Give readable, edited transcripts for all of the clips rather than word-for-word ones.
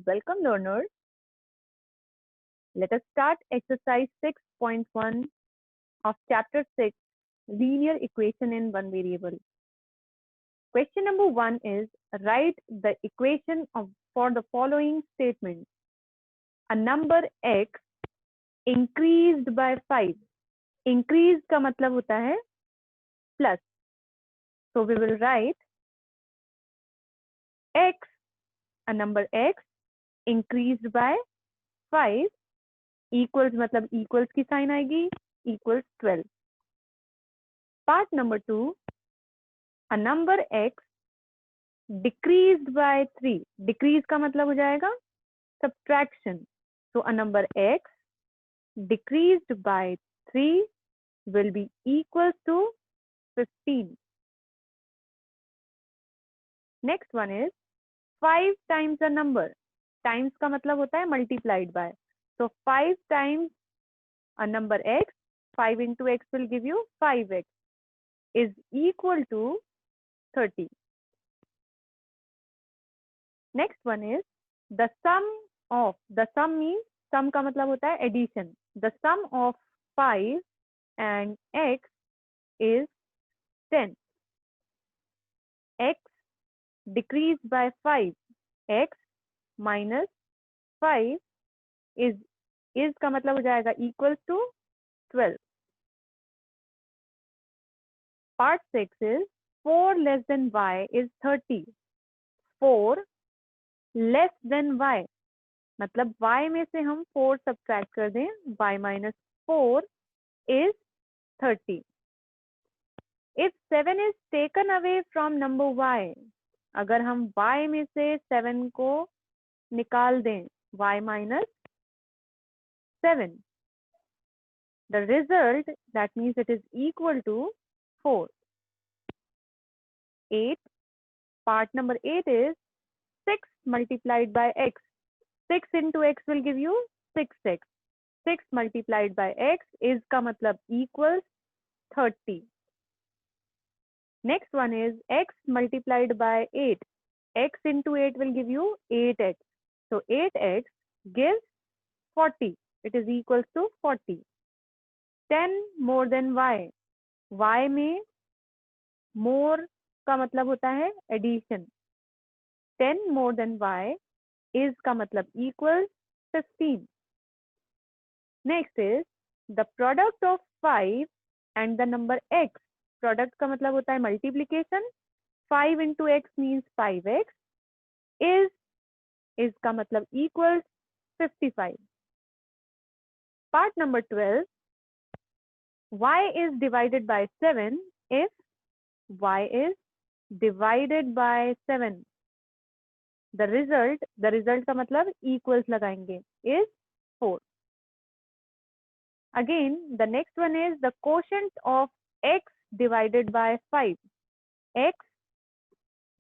Welcome, learners. Let us start exercise 6.1 of chapter 6, linear equation in one variable. Question number 1 is write the equation for the following statement. A number x increased by 5. Increased का मतलब होता है plus. So we will write x, a number x increased by 5 equals मतलब equals की sign आएगी equals 12. Part number 2, a number x decreased by 3. Decrease का मतलब हो जाएगा subtraction. So a number x decreased by 3 will be equals to 15. Next one is 5 times a number. Times का मतलब होता है multiplied by. So 5 times a number x, 5 into x will give you 5x is equal to 30. Next one is the sum means sum का मतलब होता है addition. The sum of 5 and x is 10. X decreased by 5. X minus 5 is का मतलब हो जाएगा equals to 12. Part 6 is 4 less than y is 30. 4 less than y मतलब y में से हम 4 subtract कर दें, y minus 4 is 30. If 7 is taken away from number y, अगर हम y में से 7 को निकाल दें, y minus 7, the result, that means it is equal to 4. 8, part number 8 is 6 multiplied by x. 6 into x will give you 6x. 6 multiplied by x is का मतलब equals 30. Next one is x multiplied by 8. X into 8 will give you 8x. So 8x gives 40. It is equals to 40. 10 more than y. Y में more का मतलब होता है addition. 10 more than y is का मतलब equals 15. Next is the product of 5 and the number x. Product का मतलब होता है multiplication. 5 into x means 5x is का मतलब equals 55. Part number 12, y is divided by 7 if y is divided by 7. The result का मतलब equals लगाएंगे is 4. Again, the next one is the quotient of x divided by 5. X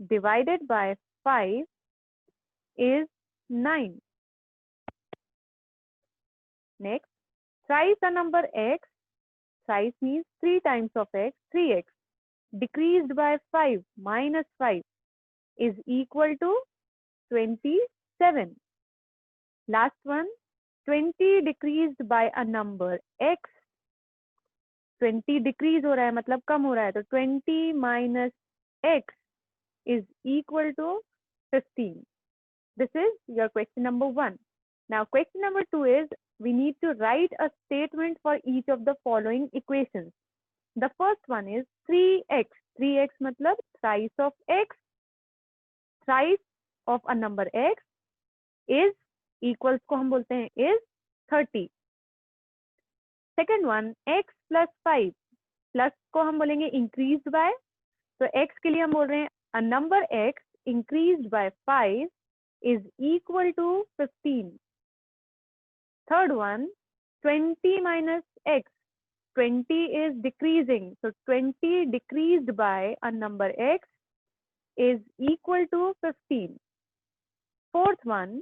divided by 5 is 9. Next, thrice a number x. Thrice means 3 times of x, 3x. Decreased by 5 minus 5 is equal to 27. Last one, 20 decreased by a number x. 20 decrease हो रहा है मतलब कम हो रहा है, तो 20 minus x is equal to 15. This is your question number 1. Now question number 2 is we need to write a statement for each of the following equations. The first one is 3x. 3x मतलब thrice of x. Thrice of a number x is equals को हम बोलते हैं is 30. Second one, x plus 5. Plus को हम बोलेंगे increased by. तो x के लिए हम बोल रहे हैं a number x increased by 5 is equal to 15. Third one, 20 minus x. 20 is decreasing. So 20 decreased by a number x is equal to 15. Fourth one,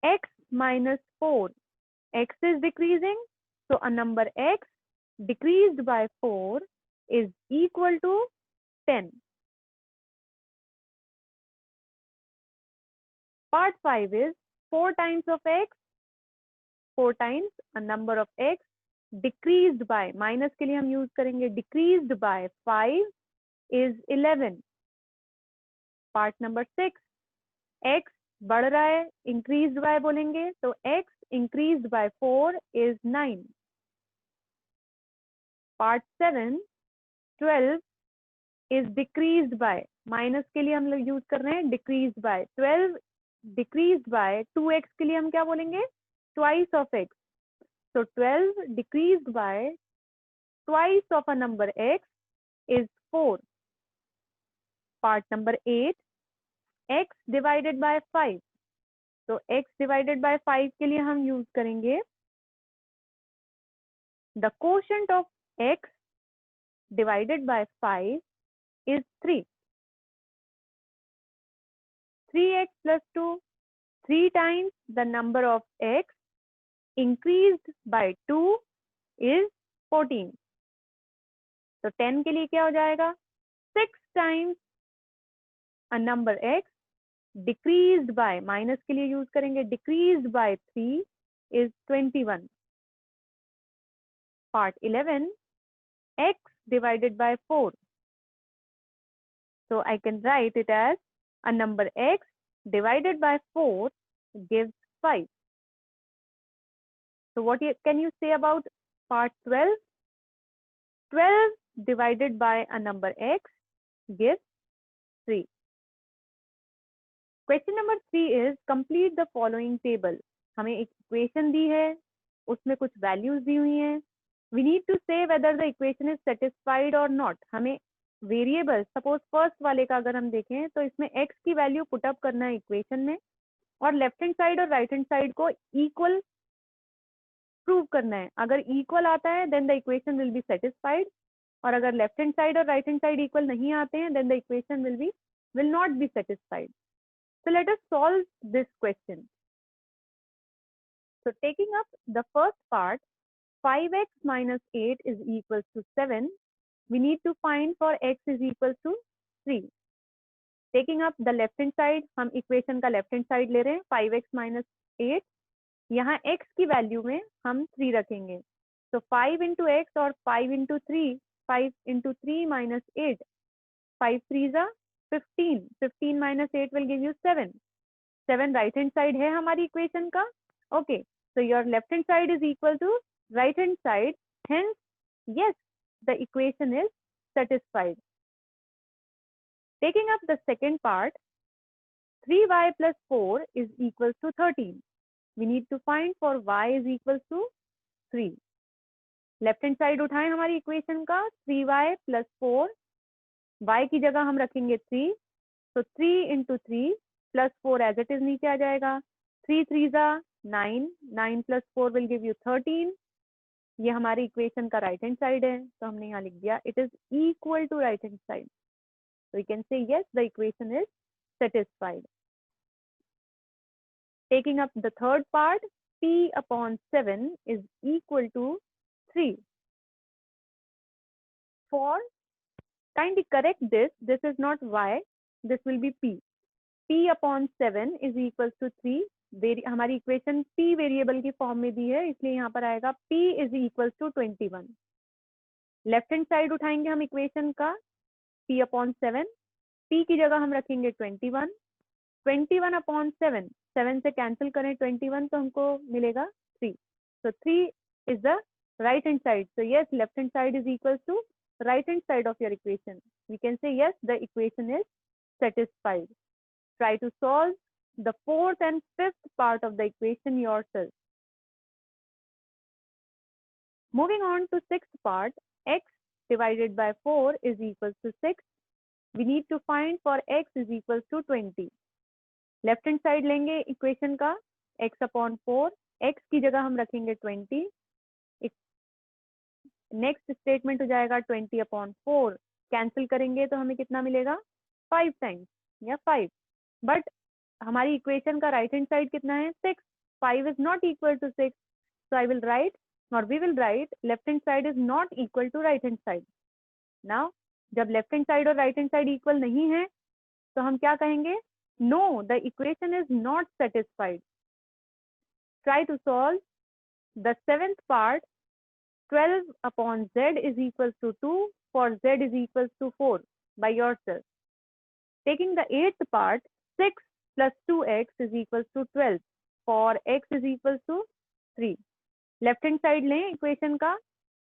x minus 4. X is decreasing. So a number x decreased by 4 is equal to 10. Part 5 is 4 times of x, 4 times a number of x decreased by, minus के लिए हम use करेंगे decreased by 5 is 11. Part number 6, x बढ़ रहा है, increased by बोलेंगे तो x increased by 4 is 9. Part 7, 12 is decreased by, minus के लिए हम लोग यूज कर रहे हैं decreased by. 12 decreased by 2x के लिए हम क्या बोलेंगे, twice of x. So 12 decreased by twice of a number x is 4. Part number 8, x divided by 5. तो x divided by 5 के लिए हम यूज करेंगे the quotient of x divided by 5 is 3. 3x plus 2, 3 times the number of x increased by 2 is 14. तो 10 के लिए क्या हो जाएगा, 6 times a number x decreased by, minus के लिए यूज करेंगे decreased by 3 is 21. Part 11, x divided by 4. So I can write it as a number x divided by 4 gives 5. So what can you say about part 12? 12 divided by a number x gives 3. Question number 3 is complete the following table. हमें एक equation दी है, उसमें कुछ values दी हुई हैं. We need to say whether the equation is satisfied or not. हमें variable, suppose first वाले का अगर हम देखें तो इसमें x की वैल्यू पुटअप करना है इक्वेशन में और लेफ्ट हैंड साइड और राइट हैंड साइड को इक्वल प्रूव करना है. अगर इक्वल आता है then the equation will be satisfied, और अगर लेफ्ट हैंड साइड और राइट हैंड साइड इक्वल नहीं आते हैं then the equation will not be satisfied. So let us solve this question. So taking up the first part, 5x minus 8 is equals to 7. We need to find for x is equals to 3. Taking up the left hand side, हम equation का left hand side ले रहे हैं, 5x minus 8. यहाँ x की value में हम 3 रखेंगे. So 5 into x और 5 into 3, 5 into 3 minus 8. 5 3s are 15. 15 minus 8 will give you 7. 7 right hand side है हमारी equation का. Okay, so your left hand side is equal to right hand side. Hence, yes, the equation is satisfied. Taking up the second part, 3y plus 4 is equals to 13. We need to find for y is equals to 3. Left hand side उठाएं हमारी equation का, 3y plus 4. y की जगह हम रखेंगे 3. So 3 into 3 plus 4 as it is नीचे आ जाएगा. 3 3s are 9. 9 plus 4 will give you 13. ये हमारी इक्वेशन का राइट हैंड साइड है, तो हमने यहाँ लिख दिया it is equal to right hand side. So we can say yes, the equation is satisfied. Taking up the third part, p upon 7 is equal to 3. For kindly correct this is not y, this will be p. p upon 7 is equals to 3. हमारी equation p variable की form में दी है, इसलिए यहाँ पर आएगा p is equals to 21. Left hand side उठाएंगे हम इक्वेशन का, p upon 7. p की जगह हम रखेंगे 21. 21 upon 7. 7 से कैंसिल करें 21 तो हमको मिलेगा 3. So 3 is the right hand side. So yes, left hand side is equals to right hand side of your equation. We can say yes, the equation is satisfied. Try to solve the fourth and fifth part of the equation yourself. Moving on to sixth part, x divided by 4 is equals to 6. We need to find for x is equals to 20. Left hand side लेंगे equation का, x upon 4. x की जगह हम रखेंगे 20. Next statement हो जाएगा 20 upon 4. Cancel करेंगे तो हमें कितना मिलेगा, 5 टाइम्स या 5. बट हमारी इक्वेशन का राइट हैंड साइड कितना है, 6. 5 is not equal to 6. So I will write, or we will write, left hand side is not equal to right hand side. Now जब लेफ्ट हैंड साइड और right hand side equal नहीं है तो हम क्या कहेंगे, No, the equation is not satisfied. Try to solve the seventh part. 12 upon z is equals to 2 for z is equals to 4 by yourself. Taking the eighth part, 6 plus 2x is equals to 12 for x is equals to 3. Left hand side लें equation का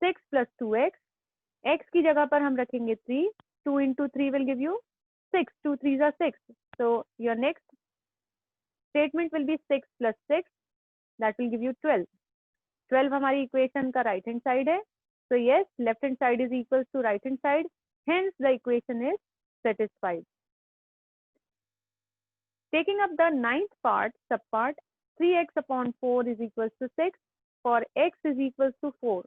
6 plus 2x, x की जगह पर हम रखेंगे 3, 2 into 3 will give you 6, 2 3s are 6. So your next statement will be 6 plus 6, that will give you 12. 12 हमारी equation का right hand side है. So yes, left hand side is equals to right hand side, hence the equation is satisfied. Taking up the ninth part, subpart, 3x upon 4 is equals to 6 for x is equals to 4.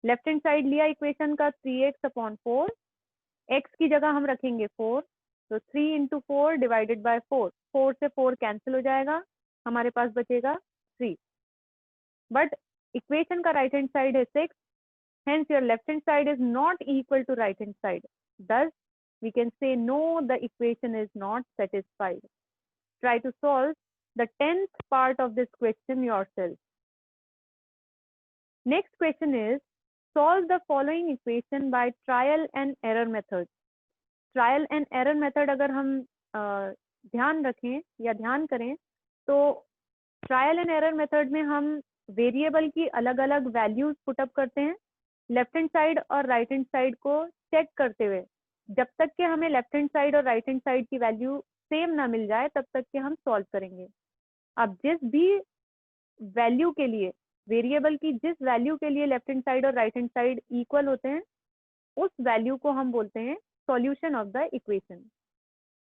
Left hand side लिया equation का 3x upon 4, x की जगह हम रखेंगे 4, तो 3 into 4 divided by 4, 4 से 4 cancel हो जाएगा, हमारे पास बचेगा 3. बट इक्वेशन का राइट हैंड साइड है 6, hence your left hand side is not equal to right hand side. Thus, we can say no, the equation is not satisfied. Try to solve the 10th part of this question yourself. Next question is, solve the following equation by trial and error method. Trial and error method अगर हम ध्यान रखें या ध्यान करें तो trial and error method में हम वेरिएबल की अलग अलग वैल्यूज पुटअप करते हैं लेफ्ट हैंड साइड और राइट हैंड साइड को चेक करते हुए. जब तक कि हमें लेफ्ट हैंड साइड और राइट हैंड साइड की वैल्यू सेम ना मिल जाए तब तक के हम सॉल्व करेंगे. अब जिस भी वैल्यू के लिए वेरिएबल की जिस वैल्यू के लिए लेफ्ट हैंड साइड और राइट हैंड साइड इक्वल होते हैं उस वैल्यू को हम बोलते हैं solution of the equation.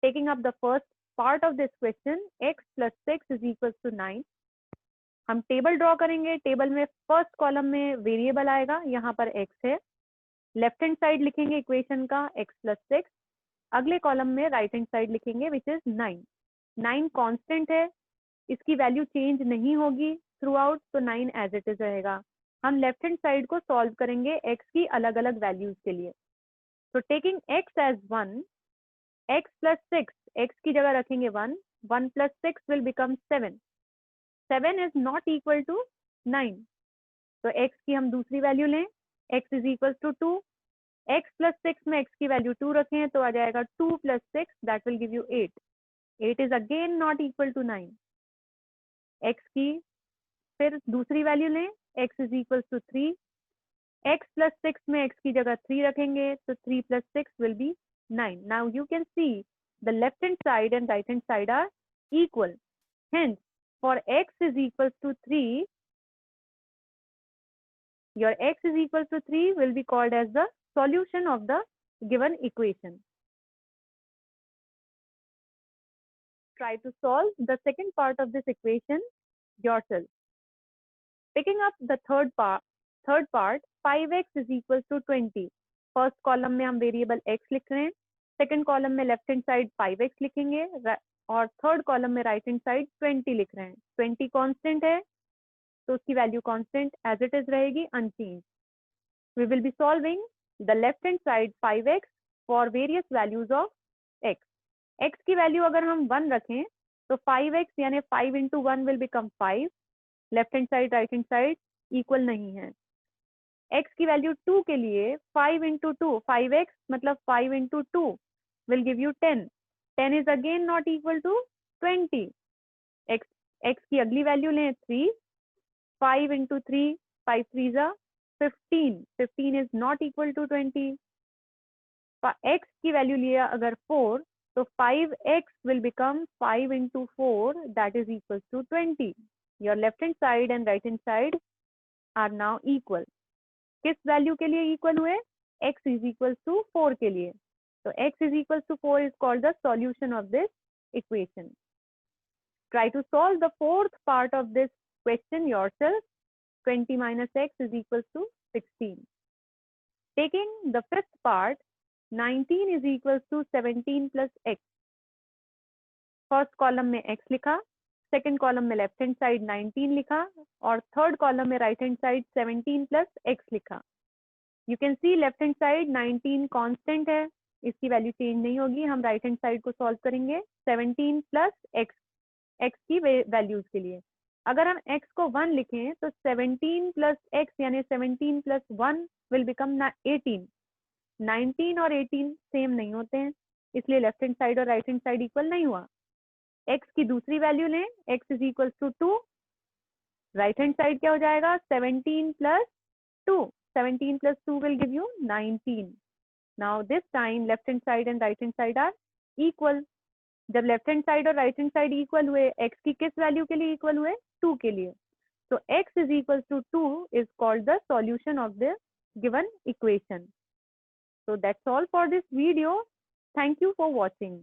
Taking up the first part of this question, x plus 6 is equals to 9. हम टेबल ड्रॉ करेंगे. टेबल में फर्स्ट कॉलम में वेरिएबल आएगा, यहाँ पर x है. लेफ्ट हैंड साइड लिखेंगे इक्वेशन का x plus 6. अगले कॉलम में राइट हैंड साइड लिखेंगे विच इज 9. 9 कांस्टेंट है, इसकी वैल्यू चेंज नहीं होगी थ्रू आउट, तो 9 एज इट इज रहेगा. हम लेफ्ट हैंड साइड को सॉल्व करेंगे x की अलग अलग वैल्यूज के लिए. तो taking x as 1, x plus 6, x की जगह रखेंगे 1, 1 plus 6 will become 7. 7 is not equal to 9. तो x की हम दूसरी वैल्यू लें, x is equals to 2. x plus 6 में x की वैल्यू 2 रखें तो आ जाएगा 2 plus 6, that will give you 8. 8 is again not equal to 9. x की फिर दूसरी वैल्यू लें, x is equals to 3. x plus 6 में x की जगह 3 रखेंगे तो 3 plus 6 will be 9. Now you can see the left hand side and right hand side are equal. Hence, for x is equals to 3, your x is equals to 3 will be called as the solution of the given equation. Try to solve the second part of this equation yourself. Picking up the third part, 5x is equals to 20. First column में हम variable x लिख रहे हैं, second column में left hand side 5x लिखेंगे और third column में right hand side 20 लिख रहे हैं. 20 कांस्टेंट है तो उसकी value constant as it is रहेगी, unchange. We will be solving the left hand side 5x for various values of x. x की वैल्यू अगर हम 1 रखें तो 5x यानी 5 into 1 will become 5. Left hand side right hand side equal नहीं है. x की वैल्यू 2 के लिए 5 into 2, 5x मतलब 5 into 2 will give you 10. 10 is again not equal to 20. x की अगली वैल्यू लें 3, 5 into 3, 5 3s are 15. 15 is not equal to 20. x की वैल्यू लिया अगर 4 तो 5x will become 5 into 4, that is equals to 20. Your left hand side and right hand side are now equal. किस value के लिए इक्वल हुए? x is equals to 4 के लिए. तो x is equals to 4 is called the solution of this equation. Try to solve the fourth part of this question yourself. 20 minus x is equals to 16. Taking the fifth part, 19 is equals to 17 plus x. First column में x लिखा, second column में left hand side 19 लिखा और third column में right hand side 17 plus x लिखा. You can see left hand side 19 constant है, इसकी value change नहीं होगी. हम राइट हैंड साइड को सॉल्व करेंगे 17 प्लस एक्स, एक्स की वैल्यूज के लिए। अगर हम x को 1 लिखें तो 17 प्लस एक्स यानी 17 प्लस 1 विल बिकम 18। 19 और 18 सेम नहीं होते हैं, इसलिए लेफ्ट हैंड साइड और राइट हैंड साइड इक्वल नहीं हुआ। x की दूसरी वैल्यू लें, x is equal to 2, right hand side क्या हो जाएगा 17 plus 2, 17 plus 2 will give you 19। Now this time left hand side and right hand side are equal. जब लेफ्ट हैंड साइड और राइट हैंड साइड इक्वल हुए, x की किस value के लिए इक्वल हुए, 2 के लिए, तो x is equal to 2 is called the solution of the given equation. So that's all for this video. Thank you for watching.